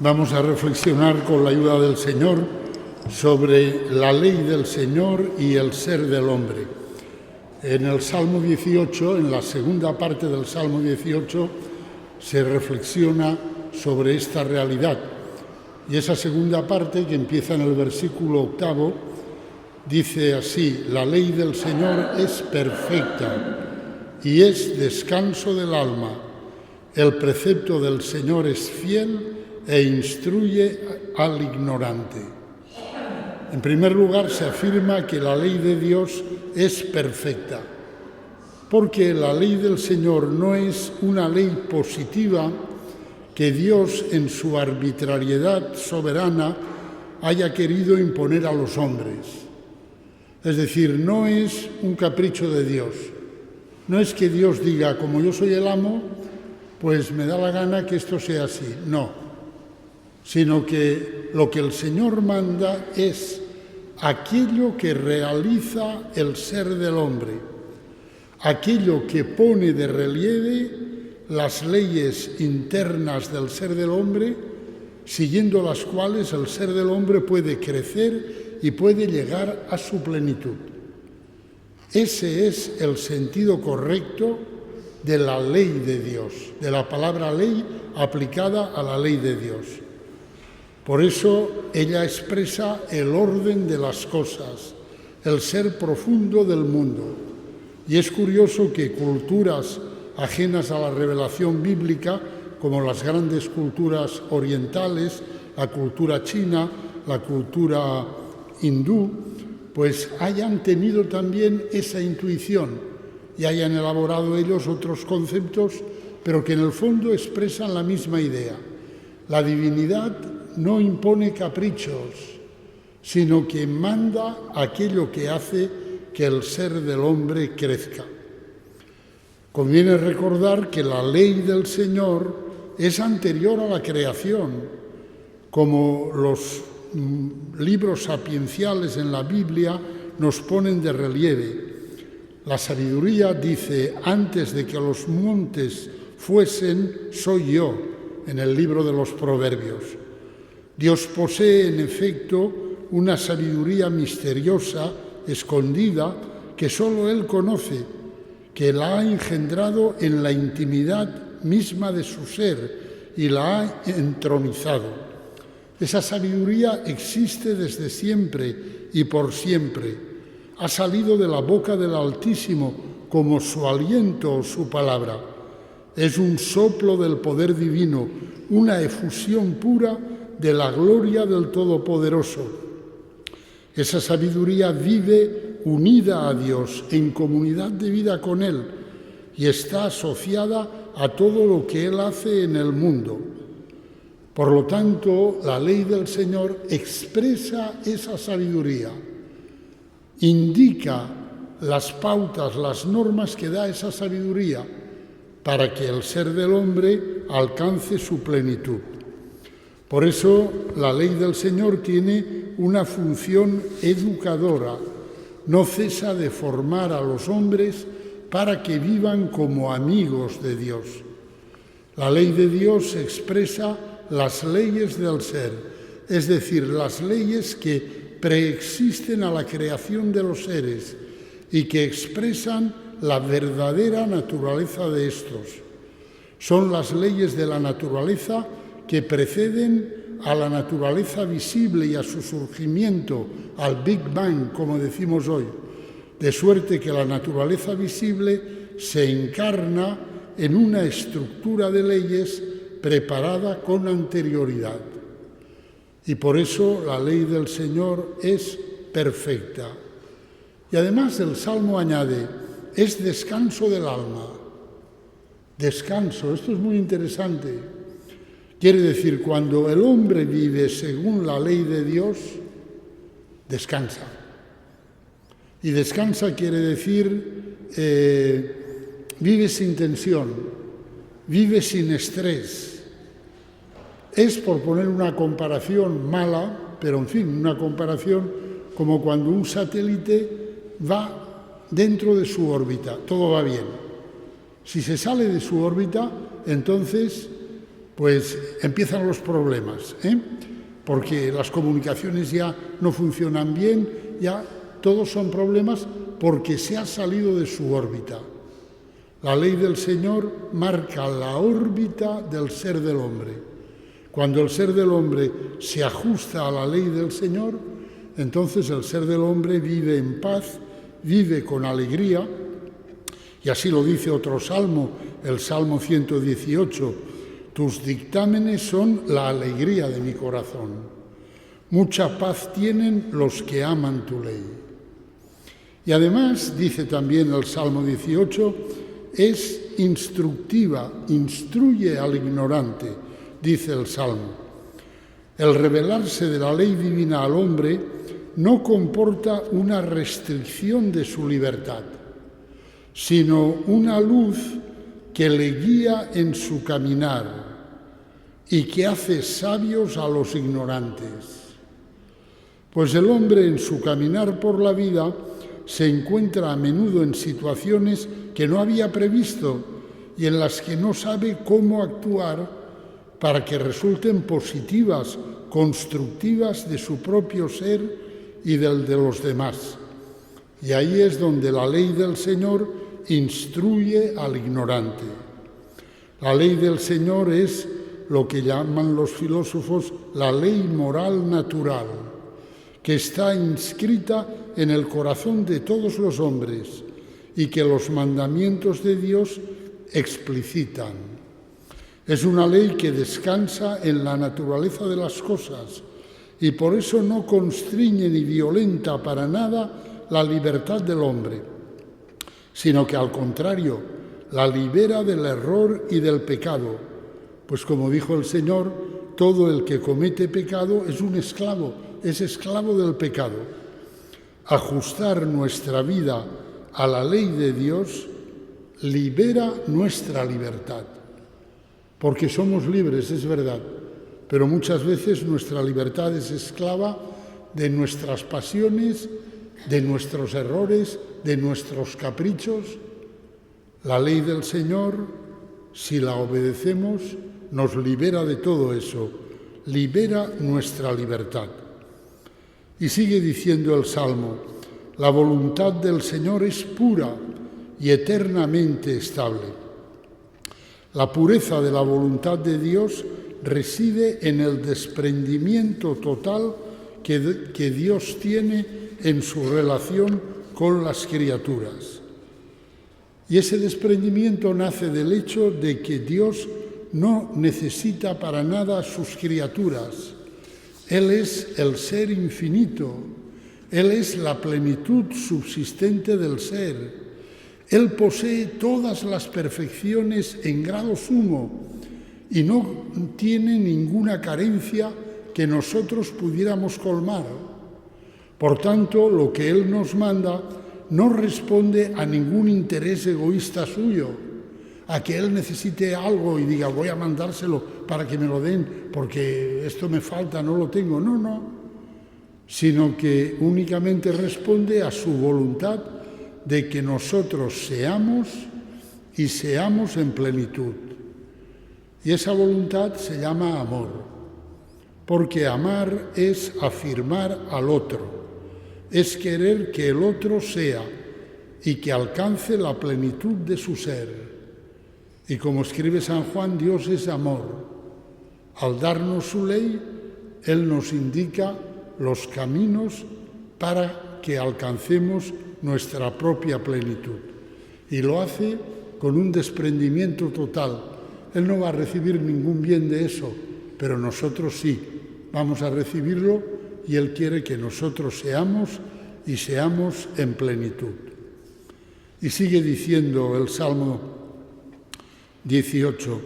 Vamos a reflexionar con la ayuda del Señor sobre la ley del Señor y el ser del hombre. En el Salmo 18, en la segunda parte del Salmo 18, se reflexiona sobre esta realidad. Y esa segunda parte, que empieza en el versículo 8, dice así: la ley del Señor es perfecta y es descanso del alma. El precepto del Señor es fiel e instruye al ignorante. En primer lugar, se afirma que la ley de Dios es perfecta, porque la ley del Señor no es una ley positiva que Dios, en su arbitrariedad soberana, haya querido imponer a los hombres. Es decir, no es un capricho de Dios. No es que Dios diga, como yo soy el amo, pues me da la gana que esto sea así. No. Sino que lo que el Señor manda es aquello que realiza el ser del hombre, aquello que pone de relieve las leyes internas del ser del hombre, siguiendo las cuales el ser del hombre puede crecer y puede llegar a su plenitud. Ese es el sentido correcto de la ley de Dios, de la palabra ley aplicada a la ley de Dios. Por eso ella expresa el orden de las cosas, el ser profundo del mundo. Y es curioso que culturas ajenas a la revelación bíblica, como las grandes culturas orientales, la cultura china, la cultura hindú, pues hayan tenido también esa intuición y hayan elaborado ellos otros conceptos, pero que en el fondo expresan la misma idea. La divinidad no impone caprichos, sino que manda aquello que hace que el ser del hombre crezca. Conviene recordar que la ley del Señor es anterior a la creación, como los libros sapienciales en la Biblia nos ponen de relieve. La sabiduría dice: antes de que los montes fuesen, soy yo, en el libro de los Proverbios. Dios posee, en efecto, una sabiduría misteriosa, escondida, que solo Él conoce, que la ha engendrado en la intimidad misma de su ser y la ha entronizado. Esa sabiduría existe desde siempre y por siempre. Ha salido de la boca del Altísimo como su aliento o su palabra. Es un soplo del poder divino, una efusión pura de la gloria del Todopoderoso. Esa sabiduría vive unida a Dios, en comunidad de vida con Él, y está asociada a todo lo que Él hace en el mundo. Por lo tanto, la ley del Señor expresa esa sabiduría, indica las pautas, las normas que da esa sabiduría para que el ser del hombre alcance su plenitud. Por eso la ley del Señor tiene una función educadora, no cesa de formar a los hombres para que vivan como amigos de Dios. La ley de Dios expresa las leyes del ser, es decir, las leyes que preexisten a la creación de los seres y que expresan la verdadera naturaleza de estos. Son las leyes de la naturaleza que preceden a la naturaleza visible y a su surgimiento, al Big Bang, como decimos hoy, de suerte que la naturaleza visible se encarna en una estructura de leyes preparada con anterioridad. Y por eso la ley del Señor es perfecta. Y además el Salmo añade: es descanso del alma. Descanso, esto es muy interesante. Quiere decir, cuando el hombre vive según la ley de Dios, descansa. Y descansa quiere decir vive sin tensión, vive sin estrés. Es, por poner una comparación mala, pero en fin, una comparación como cuando un satélite va dentro de su órbita, todo va bien. Si se sale de su órbita, entonces pues empiezan los problemas, porque las comunicaciones ya no funcionan bien, ya todos son problemas porque se ha salido de su órbita. La ley del Señor marca la órbita del ser del hombre. Cuando el ser del hombre se ajusta a la ley del Señor, entonces el ser del hombre vive en paz, vive con alegría, y así lo dice otro salmo, el Salmo 118, tus dictámenes son la alegría de mi corazón. Mucha paz tienen los que aman tu ley. Y además, dice también el Salmo 18, es instructiva, instruye al ignorante, dice el Salmo. El revelarse de la ley divina al hombre no comporta una restricción de su libertad, sino una luz que le guía en su caminar y que hace sabios a los ignorantes. Pues el hombre en su caminar por la vida se encuentra a menudo en situaciones que no había previsto y en las que no sabe cómo actuar para que resulten positivas, constructivas de su propio ser y del de los demás. Y ahí es donde la ley del Señor instruye al ignorante. La ley del Señor es lo que llaman los filósofos la ley moral natural, que está inscrita en el corazón de todos los hombres y que los mandamientos de Dios explicitan. Es una ley que descansa en la naturaleza de las cosas y por eso no constriñe ni violenta para nada la libertad del hombre, sino que al contrario, la libera del error y del pecado, pues como dijo el Señor, todo el que comete pecado es un esclavo, es esclavo del pecado. Ajustar nuestra vida a la ley de Dios libera nuestra libertad, porque somos libres, es verdad, pero muchas veces nuestra libertad es esclava de nuestras pasiones, de nuestros errores, de nuestros caprichos. La ley del Señor, si la obedecemos, nos libera de todo eso, libera nuestra libertad. Y sigue diciendo el Salmo, la voluntad del Señor es pura y eternamente estable. La pureza de la voluntad de Dios reside en el desprendimiento total que Dios tiene en su relación con las criaturas. Y ese desprendimiento nace del hecho de que Dios no necesita para nada a sus criaturas. Él es el ser infinito, Él es la plenitud subsistente del ser. Él posee todas las perfecciones en grado sumo y no tiene ninguna carencia que nosotros pudiéramos colmar. Por tanto, lo que Él nos manda no responde a ningún interés egoísta suyo, a que Él necesite algo y diga voy a mandárselo para que me lo den porque esto me falta, no lo tengo. No, sino que únicamente responde a su voluntad de que nosotros seamos y seamos en plenitud. Y esa voluntad se llama amor, porque amar es afirmar al otro, es querer que el otro sea y que alcance la plenitud de su ser. Y como escribe San Juan, Dios es amor. Al darnos su ley, Él nos indica los caminos para que alcancemos nuestra propia plenitud. Y lo hace con un desprendimiento total. Él no va a recibir ningún bien de eso, pero nosotros sí, vamos a recibirlo y Él quiere que nosotros seamos y seamos en plenitud. Y sigue diciendo el Salmo 18,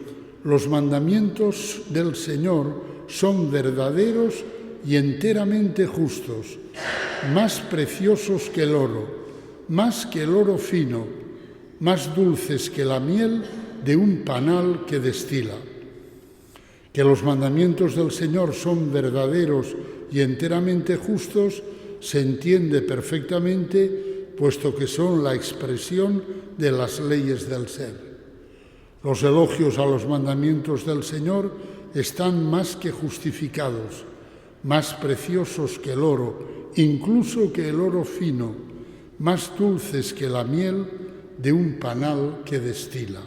los mandamientos del Señor son verdaderos y enteramente justos, más preciosos que el oro, más que el oro fino, más dulces que la miel de un panal que destila. Que los mandamientos del Señor son verdaderos y enteramente justos se entiende perfectamente, puesto que son la expresión de las leyes del ser. Los elogios a los mandamientos del Señor están más que justificados, más preciosos que el oro, incluso que el oro fino, más dulces que la miel de un panal que destila.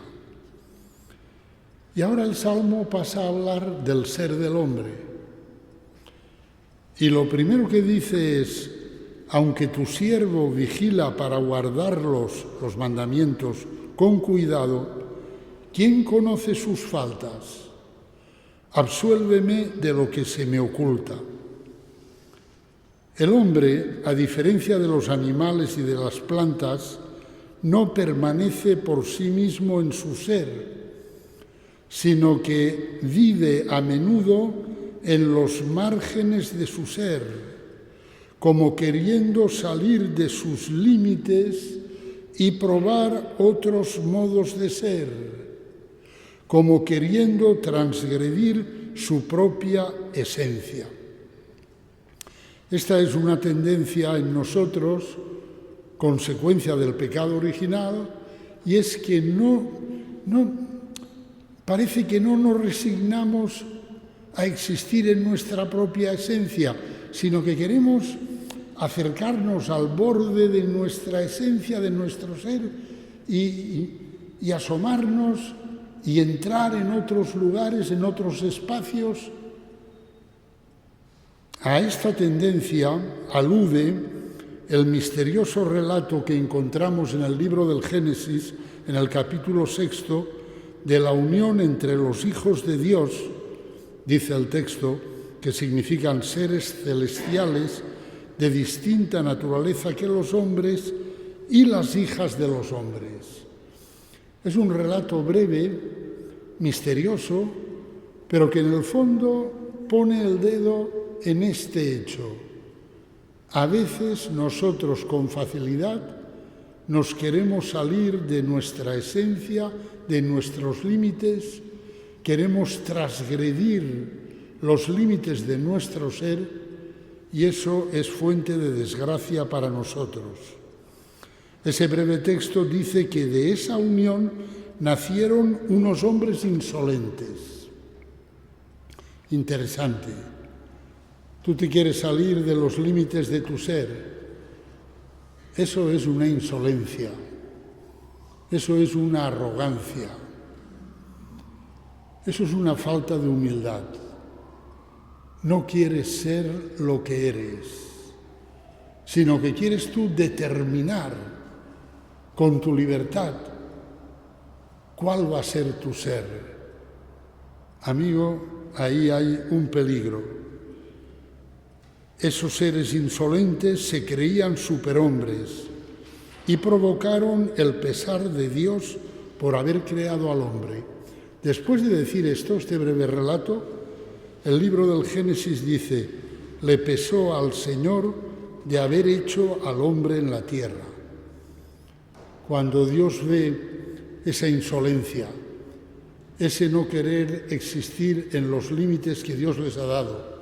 Y ahora el Salmo pasa a hablar del ser del hombre. Y lo primero que dice es: aunque tu siervo vigila para guardarlos, los mandamientos, con cuidado, ¿quién conoce sus faltas? Absuélveme de lo que se me oculta. El hombre, a diferencia de los animales y de las plantas, no permanece por sí mismo en su ser, sino que vive a menudo en los márgenes de su ser, como queriendo salir de sus límites y probar otros modos de ser, como queriendo transgredir su propia esencia. Esta es una tendencia en nosotros, consecuencia del pecado original, y es que parece que no nos resignamos a existir en nuestra propia esencia, sino que queremos acercarnos al borde de nuestra esencia, de nuestro ser, y asomarnos y entrar en otros lugares, en otros espacios. A esta tendencia alude el misterioso relato que encontramos en el libro del Génesis, en el capítulo 6, de la unión entre los hijos de Dios, dice el texto, que significan seres celestiales de distinta naturaleza que los hombres, y las hijas de los hombres. Es un relato breve, misterioso, pero que en el fondo pone el dedo en este hecho. A veces nosotros con facilidad nos queremos salir de nuestra esencia, de nuestros límites, queremos transgredir los límites de nuestro ser, y eso es fuente de desgracia para nosotros. Ese breve texto dice que de esa unión nacieron unos hombres insolentes. Interesante. Tú te quieres salir de los límites de tu ser. Eso es una insolencia. Eso es una arrogancia. Eso es una falta de humildad. No quieres ser lo que eres, sino que quieres tú determinar con tu libertad cuál va a ser tu ser. Amigo, ahí hay un peligro. Esos seres insolentes se creían superhombres y provocaron el pesar de Dios por haber creado al hombre. Después de decir esto, este breve relato, el libro del Génesis dice: le pesó al Señor de haber hecho al hombre en la tierra. Cuando Dios ve esa insolencia, ese no querer existir en los límites que Dios les ha dado,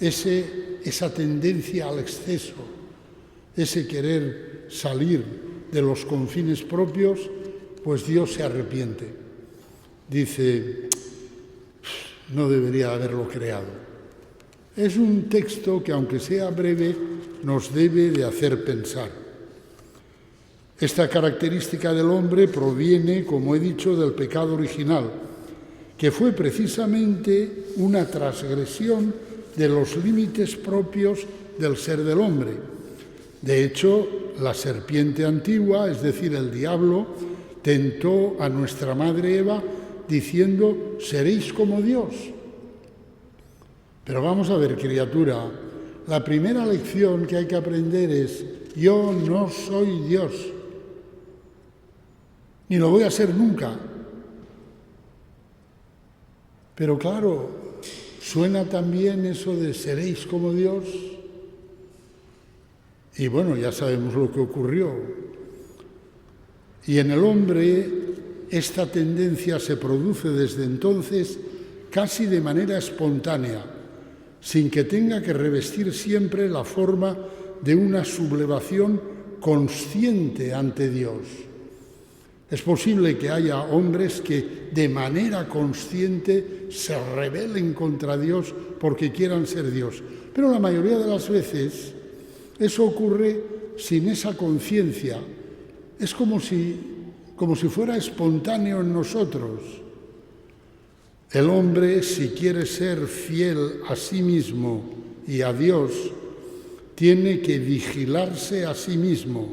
esa tendencia al exceso, ese querer salir de los confines propios, pues Dios se arrepiente. Dice: no debería haberlo creado. Es un texto que, aunque sea breve, nos debe de hacer pensar. Esta característica del hombre proviene, como he dicho, del pecado original, que fue precisamente una transgresión de los límites propios del ser del hombre. De hecho, la serpiente antigua, es decir, el diablo, tentó a nuestra madre Eva diciendo: seréis como Dios. Pero vamos a ver, criatura, la primera lección que hay que aprender es: yo no soy Dios, ni lo voy a ser nunca. Pero claro, suena también eso de seréis como Dios. Y bueno, ya sabemos lo que ocurrió. Y en el hombre esta tendencia se produce desde entonces casi de manera espontánea, sin que tenga que revestir siempre la forma de una sublevación consciente ante Dios. Es posible que haya hombres que de manera consciente se rebelen contra Dios porque quieran ser Dios. Pero la mayoría de las veces eso ocurre sin esa conciencia. Es como si fuera espontáneo en nosotros. El hombre, si quiere ser fiel a sí mismo y a Dios, tiene que vigilarse a sí mismo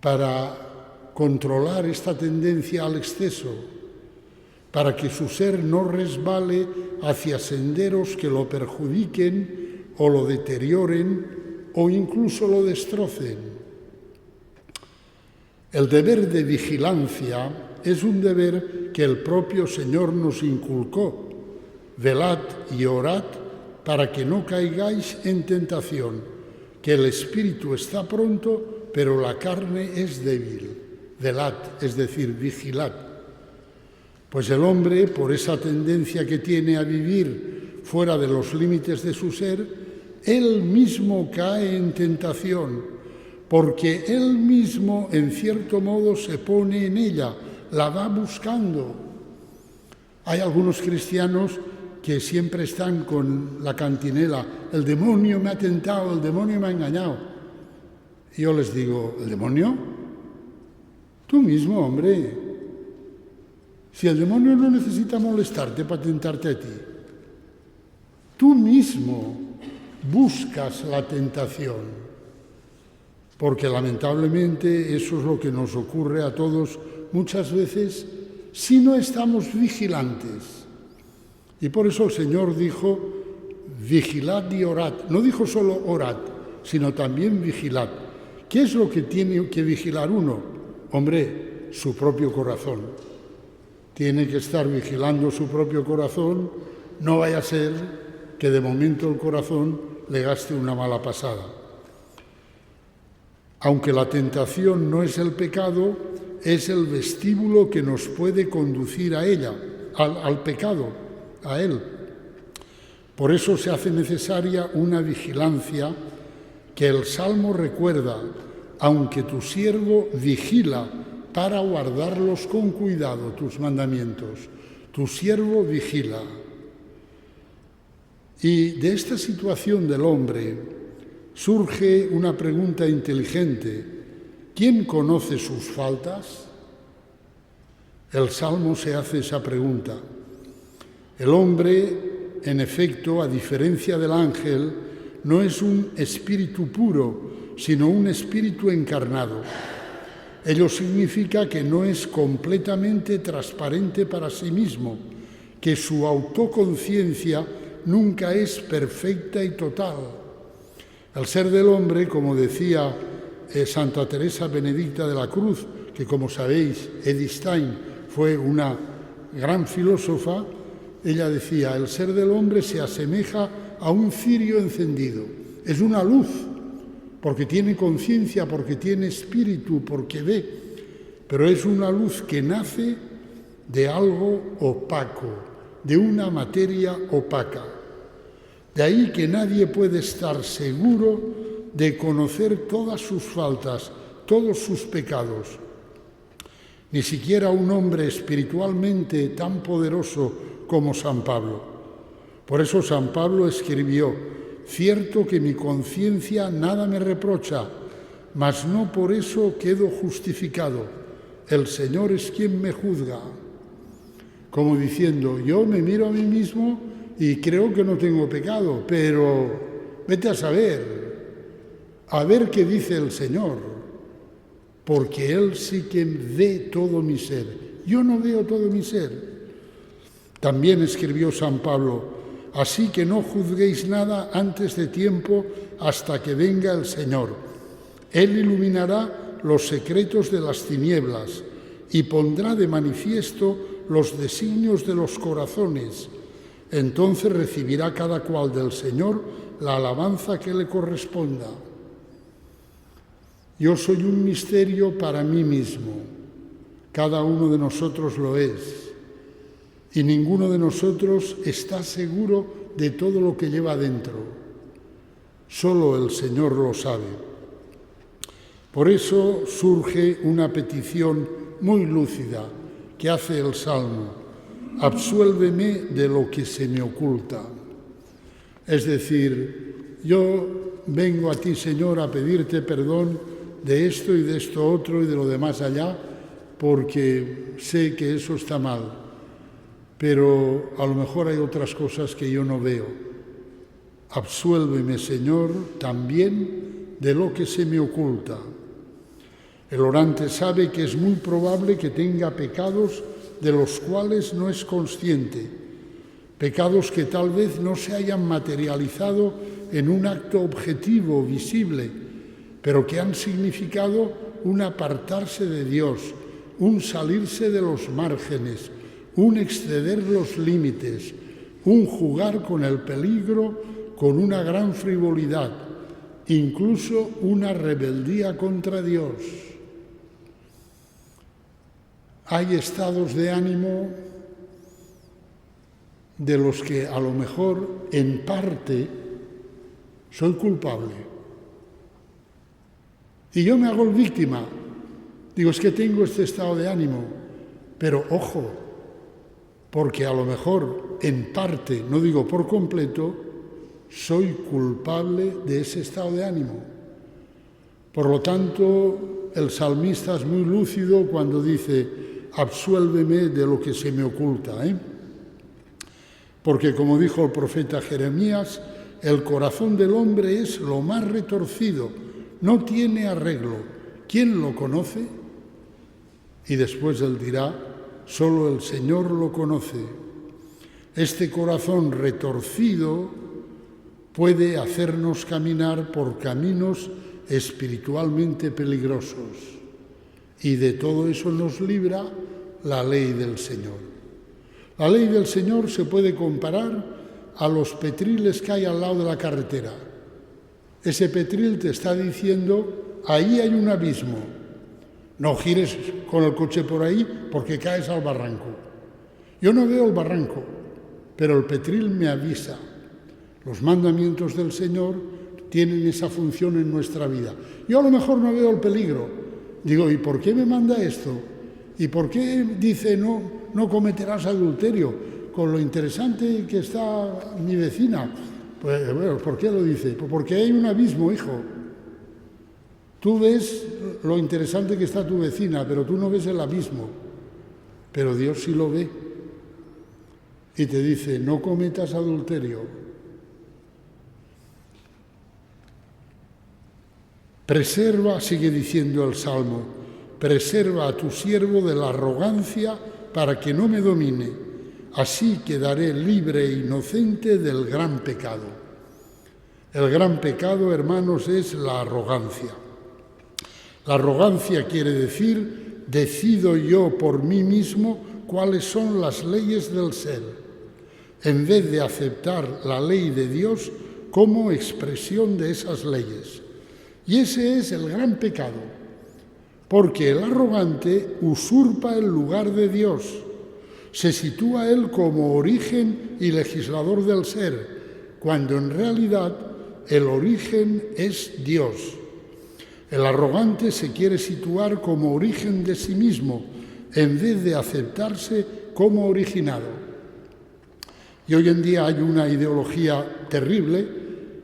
para controlar esta tendencia al exceso, para que su ser no resbale hacia senderos que lo perjudiquen o lo deterioren o incluso lo destrocen. El deber de vigilancia es un deber que el propio Señor nos inculcó. Velad y orad para que no caigáis en tentación, que el espíritu está pronto, pero la carne es débil. Velad, es decir, vigilad. Pues el hombre, por esa tendencia que tiene a vivir fuera de los límites de su ser, él mismo cae en tentación, porque él mismo, en cierto modo, se pone en ella, la va buscando. Hay algunos cristianos que siempre están con la cantinela: el demonio me ha tentado, el demonio me ha engañado. Y yo les digo: ¿el demonio? Tú mismo, hombre. Si el demonio no necesita molestarte para tentarte a ti, tú mismo buscas la tentación. Porque lamentablemente eso es lo que nos ocurre a todos muchas veces si no estamos vigilantes. Y por eso el Señor dijo: vigilad y orad. No dijo solo orad, sino también vigilad. ¿Qué es lo que tiene que vigilar uno? Hombre, su propio corazón. Tiene que estar vigilando su propio corazón, no vaya a ser que de momento el corazón le gaste una mala pasada. Aunque la tentación no es el pecado, es el vestíbulo que nos puede conducir a ella, al pecado, a él. Por eso se hace necesaria una vigilancia que el Salmo recuerda: aunque tu siervo vigila para guardarlos con cuidado tus mandamientos. Tu siervo vigila. Y de esta situación del hombre surge una pregunta inteligente: ¿quién conoce sus faltas? El Salmo se hace esa pregunta. El hombre, en efecto, a diferencia del ángel, no es un espíritu puro, sino un espíritu encarnado. Ello significa que no es completamente transparente para sí mismo, que su autoconciencia nunca es perfecta y total. El ser del hombre, como decía Santa Teresa Benedicta de la Cruz, que como sabéis Edith Stein fue una gran filósofa, ella decía: el ser del hombre se asemeja a un cirio encendido. Es una luz, porque tiene conciencia, porque tiene espíritu, porque ve, pero es una luz que nace de algo opaco, de una materia opaca. De ahí que nadie puede estar seguro de conocer todas sus faltas, todos sus pecados. Ni siquiera un hombre espiritualmente tan poderoso como San Pablo. Por eso San Pablo escribió: cierto que mi conciencia nada me reprocha, mas no por eso quedo justificado. El Señor es quien me juzga. Como diciendo: yo me miro a mí mismo y creo que no tengo pecado, pero vete a ver qué dice el Señor, porque Él sí que ve todo mi ser. Yo no veo todo mi ser. También escribió San Pablo: así que no juzguéis nada antes de tiempo hasta que venga el Señor. Él iluminará los secretos de las tinieblas y pondrá de manifiesto los designios de los corazones. Entonces recibirá cada cual del Señor la alabanza que le corresponda. Yo soy un misterio para mí mismo. Cada uno de nosotros lo es. Y ninguno de nosotros está seguro de todo lo que lleva dentro. Solo el Señor lo sabe. Por eso surge una petición muy lúcida que hace el Salmo: absuélveme de lo que se me oculta. Es decir, yo vengo a ti, Señor, a pedirte perdón de esto y de esto otro y de lo demás allá, porque sé que eso está mal, pero a lo mejor hay otras cosas que yo no veo. Absuélveme, Señor, también de lo que se me oculta. El orante sabe que es muy probable que tenga pecados de los cuales no es consciente, pecados que tal vez no se hayan materializado en un acto objetivo, visible, pero que han significado un apartarse de Dios, un salirse de los márgenes, un exceder los límites, un jugar con el peligro con una gran frivolidad, incluso una rebeldía contra Dios. Hay estados de ánimo de los que a lo mejor en parte soy culpable. Y yo me hago el víctima. Digo, es que tengo este estado de ánimo. Pero ojo, porque a lo mejor en parte, no digo por completo, soy culpable de ese estado de ánimo. Por lo tanto, el salmista es muy lúcido cuando dice: absuélveme de lo que se me oculta. Porque, como dijo el profeta Jeremías, el corazón del hombre es lo más retorcido, no tiene arreglo. ¿Quién lo conoce? Y después él dirá: solo el Señor lo conoce. Este corazón retorcido puede hacernos caminar por caminos espiritualmente peligrosos. Y de todo eso nos libra la ley del Señor. La ley del Señor se puede comparar a los petriles que hay al lado de la carretera. Ese petril te está diciendo: ahí hay un abismo. No gires con el coche por ahí porque caes al barranco. Yo no veo el barranco, pero el petril me avisa. Los mandamientos del Señor tienen esa función en nuestra vida. Yo a lo mejor no veo el peligro. Digo, ¿y por qué me manda esto? ¿Y por qué dice no cometerás adulterio? Con lo interesante que está mi vecina. Pues, bueno, ¿por qué lo dice? Pues porque hay un abismo, hijo. Tú ves lo interesante que está tu vecina, pero tú no ves el abismo. Pero Dios sí lo ve. Y te dice: no cometas adulterio. Preserva, sigue diciendo el Salmo, preserva a tu siervo de la arrogancia para que no me domine. Así quedaré libre e inocente del gran pecado. El gran pecado, hermanos, es la arrogancia. La arrogancia quiere decir: decido yo por mí mismo cuáles son las leyes del ser, en vez de aceptar la ley de Dios como expresión de esas leyes. Y ese es el gran pecado, porque el arrogante usurpa el lugar de Dios, se sitúa él como origen y legislador del ser, cuando en realidad el origen es Dios. El arrogante se quiere situar como origen de sí mismo, en vez de aceptarse como originado. Y hoy en día hay una ideología terrible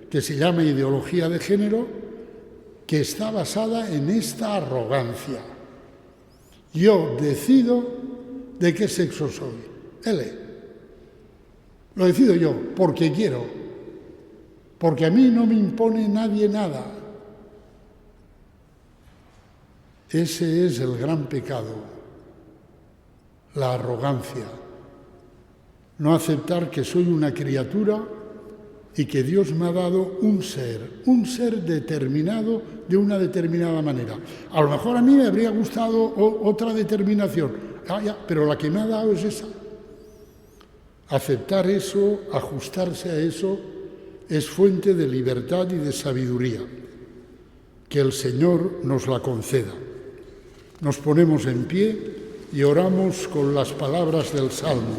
que se llama ideología de género, que está basada en esta arrogancia. Yo decido de qué sexo soy. Lo decido yo, porque quiero. Porque a mí no me impone nadie nada. Ese es el gran pecado, la arrogancia. No aceptar que soy una criatura y que Dios me ha dado un ser determinado de una determinada manera. A lo mejor a mí me habría gustado otra determinación, pero la que me ha dado es esa. Aceptar eso, ajustarse a eso, es fuente de libertad y de sabiduría. Que el Señor nos la conceda. Nos ponemos en pie y oramos con las palabras del Salmo.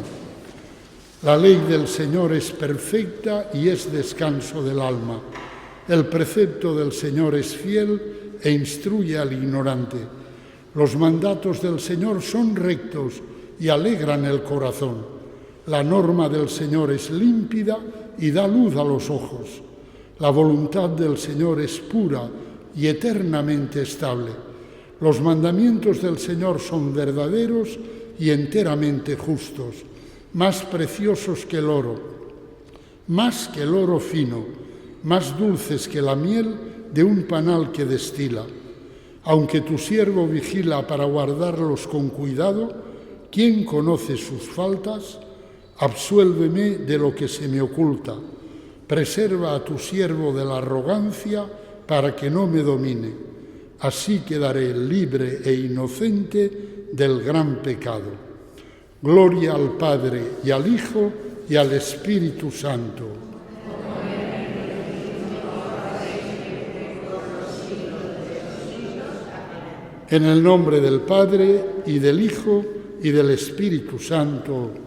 La ley del Señor es perfecta y es descanso del alma. El precepto del Señor es fiel e instruye al ignorante. Los mandatos del Señor son rectos y alegran el corazón. La norma del Señor es límpida y da luz a los ojos. La voluntad del Señor es pura y eternamente estable. Los mandamientos del Señor son verdaderos y enteramente justos, más preciosos que el oro, más que el oro fino, más dulces que la miel de un panal que destila. Aunque tu siervo vigila para guardarlos con cuidado, ¿quién conoce sus faltas? Absuélveme de lo que se me oculta. Preserva a tu siervo de la arrogancia para que no me domine. Así quedaré libre e inocente del gran pecado. Gloria al Padre y al Hijo y al Espíritu Santo. En el nombre del Padre, y del Hijo, y del Espíritu Santo.